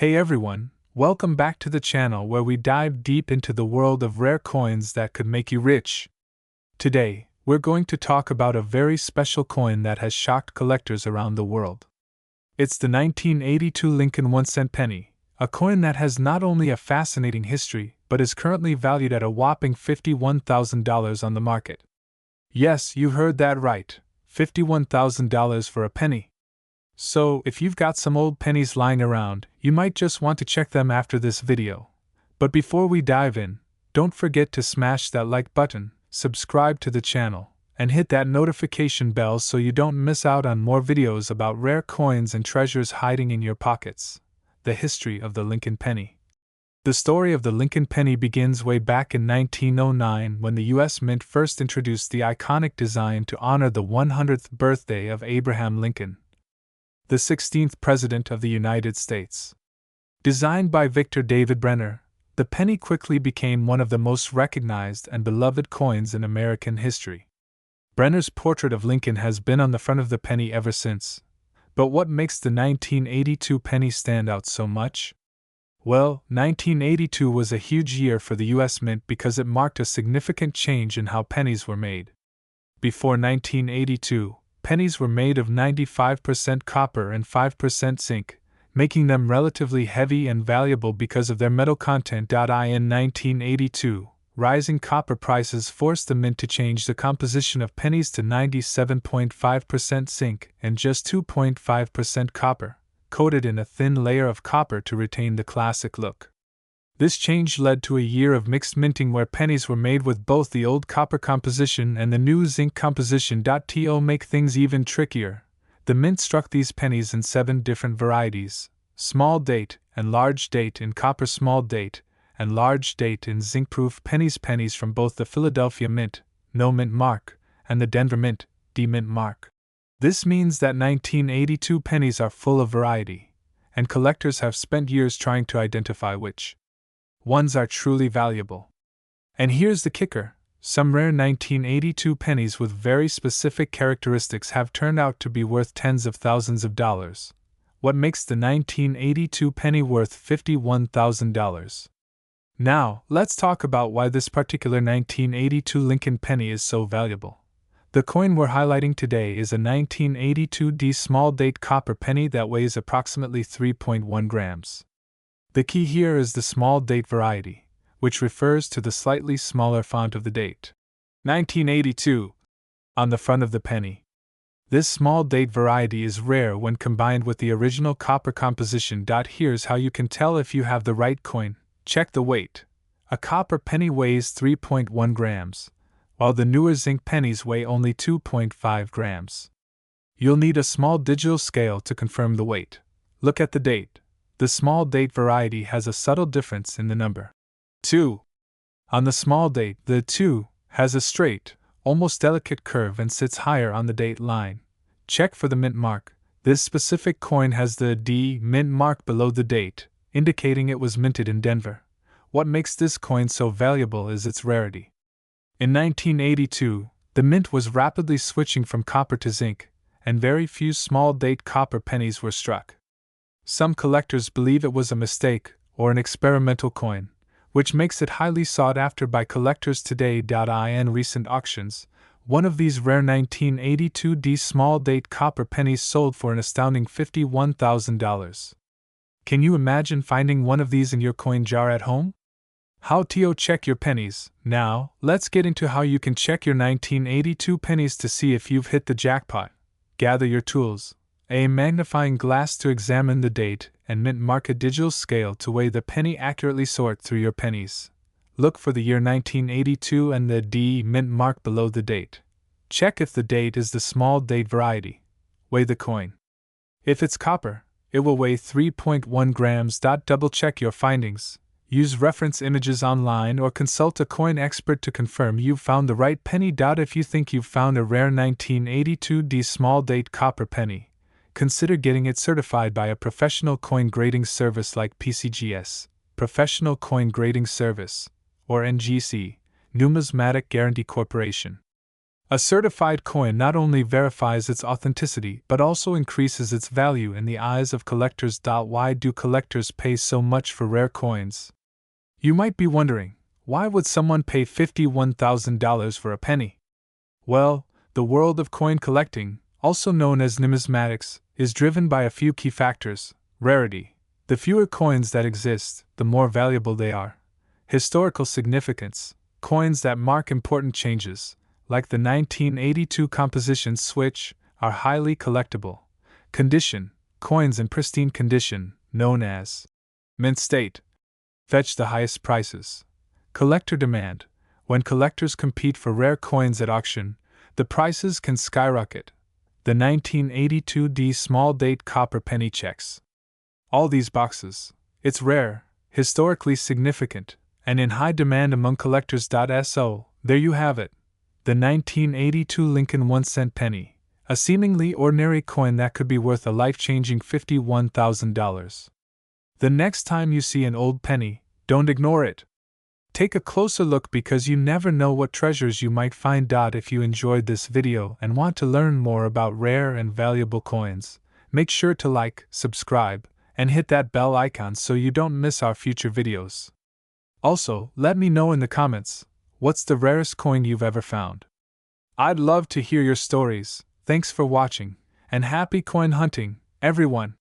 Hey everyone, welcome back to the channel where we dive deep into the world of rare coins that could make you rich. Today, we're going to talk about a very special coin that has shocked collectors around the world. It's the 1982 Lincoln 1-cent penny, a coin that has not only a fascinating history, but is currently valued at a whopping $51,000 on the market. Yes, you heard that right, $51,000 for a penny. So, if you've got some old pennies lying around, you might just want to check them after this video. But before we dive in, don't forget to smash that like button, subscribe to the channel, and hit that notification bell so you don't miss out on more videos about rare coins and treasures hiding in your pockets. The history of the Lincoln penny. The story of the Lincoln penny begins way back in 1909 when the U.S. Mint first introduced the iconic design to honor the 100th birthday of Abraham Lincoln, the 16th President of the United States. Designed by Victor David Brenner, the penny quickly became one of the most recognized and beloved coins in American history. Brenner's portrait of Lincoln has been on the front of the penny ever since. But what makes the 1982 penny stand out so much? Well, 1982 was a huge year for the U.S. Mint because it marked a significant change in how pennies were made. Before 1982, pennies were made of 95% copper and 5% zinc, making them relatively heavy and valuable because of their metal content. In 1982, rising copper prices forced the mint to change the composition of pennies to 97.5% zinc and just 2.5% copper, coated in a thin layer of copper to retain the classic look. This change led to a year of mixed minting where pennies were made with both the old copper composition and the new zinc composition. To make things even trickier, the mint struck these pennies in 7 different varieties: small date and large date in copper, small date and large date in zinc-proof pennies from both the Philadelphia Mint, no mint mark, and the Denver Mint, D mint mark. This means that 1982 pennies are full of variety, and collectors have spent years trying to identify which ones are truly valuable. And here's the kicker: some rare 1982 pennies with very specific characteristics have turned out to be worth tens of thousands of dollars. What makes the 1982 penny worth $51,000? Now, let's talk about why this particular 1982 Lincoln penny is so valuable. The coin we're highlighting today is a 1982 D small date copper penny that weighs approximately 3.1 grams. The key here is the small date variety, which refers to the slightly smaller font of the date. 1982 on the front of the penny. This small date variety is rare when combined with the original copper composition. Here's how you can tell if you have the right coin. Check the weight. A copper penny weighs 3.1 grams, while the newer zinc pennies weigh only 2.5 grams. You'll need a small digital scale to confirm the weight. Look at the date. The small date variety has a subtle difference in the number 2. On the small date, the 2 has a straight, almost delicate curve and sits higher on the date line. Check for the mint mark. This specific coin has the D mint mark below the date, indicating it was minted in Denver. What makes this coin so valuable is its rarity. In 1982, the mint was rapidly switching from copper to zinc, and very few small date copper pennies were struck. Some collectors believe it was a mistake or an experimental coin, which makes it highly sought after by collectors today. In recent auctions, one of these rare 1982 D small date copper pennies sold for an astounding $51,000. Can you imagine finding one of these in your coin jar at home? How to check your pennies? Now, let's get into how you can check your 1982 pennies to see if you've hit the jackpot. Gather your tools: a magnifying glass to examine the date, and mint mark, a digital scale to weigh the penny accurately. Sort through your pennies. Look for the year 1982 and the D mint mark below the date. Check if the date is the small date variety. Weigh the coin. If it's copper, it will weigh 3.1 grams. Double check your findings. Use reference images online or consult a coin expert to confirm you've found the right penny. If you think you've found a rare 1982 D small date copper penny, consider getting it certified by a professional coin grading service like PCGS, Professional Coin Grading Service, or NGC, Numismatic Guarantee Corporation. A certified coin not only verifies its authenticity but also increases its value in the eyes of collectors. Why do collectors pay so much for rare coins? You might be wondering, why would someone pay $51,000 for a penny? Well, the world of coin collecting, also known as numismatics, is driven by a few key factors: rarity. The fewer coins that exist, the more valuable they are. Historical significance. Coins that mark important changes, like the 1982 composition switch, are highly collectible. Condition. Coins in pristine condition, known as mint state, fetch the highest prices. Collector demand. When collectors compete for rare coins at auction, the prices can skyrocket. The 1982 small date copper penny checks all these boxes. It's rare, historically significant, and in high demand among collectors. So, there you have it. The 1982 Lincoln 1-cent penny, a seemingly ordinary coin that could be worth a life-changing $51,000. The next time you see an old penny, don't ignore it. Take a closer look because you never know what treasures you might find. If you enjoyed this video and want to learn more about rare and valuable coins, make sure to like, subscribe, and hit that bell icon so you don't miss our future videos. Also, let me know in the comments, what's the rarest coin you've ever found? I'd love to hear your stories. Thanks for watching, and happy coin hunting, everyone!